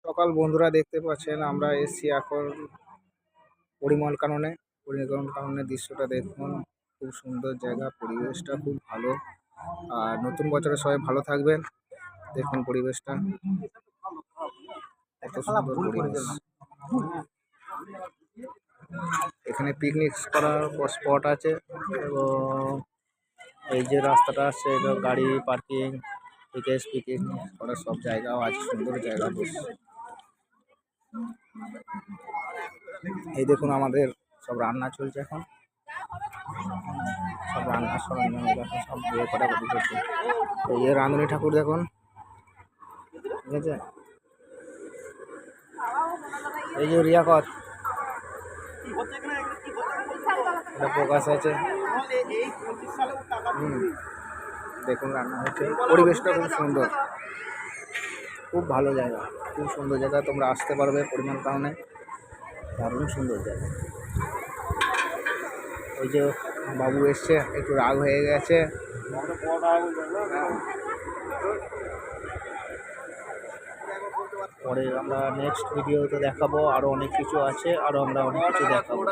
সকাল বন্ধুরা, দেখতে পাচ্ছেন আমরা এসছি এখন পরিমল কাননের দৃশ্যটা দেখুন। খুব সুন্দর জায়গা, পরিবেশটা খুব ভালো। আর নতুন বছরে সবাই ভালো থাকবেন। দেখুন পরিবেশটা এত সুন্দর পরিবেশ। এখানে পিকনিক করার স্পট আছে এবং এই যে রাস্তাটা আছে এটা গাড়ি পার্কিং পিকনিক করার সব জায়গাও আছে, সুন্দর জায়গা বেশ। এই দেখুন আমাদের সব রান্না চলছে এখন, সব রান্নার সরঞ্জাম দেখুন, সব বিয়ে কাটাকুটি করছে। এই যে রাঁধুনি ঠাকুর দেখুন, ঠিক আছে। এই যে রিয়াকত, এটা প্রকাশ আছে। দেখুন রান্না হচ্ছে, পরিবেশটা খুব সুন্দর, খুব ভালো জায়গা, খুব সুন্দর জায়গা। তোমরা আসতে পারবে পরিমল কাননে, দারুণ সুন্দর জায়গা। ওই যে বাবু এসছে, একটু রাগ হয়ে গেছে। পরে আমরা নেক্সট ভিডিওতে দেখাবো, আরো অনেক কিছু আছে, আরো আমরা অনেক কিছু দেখাবো।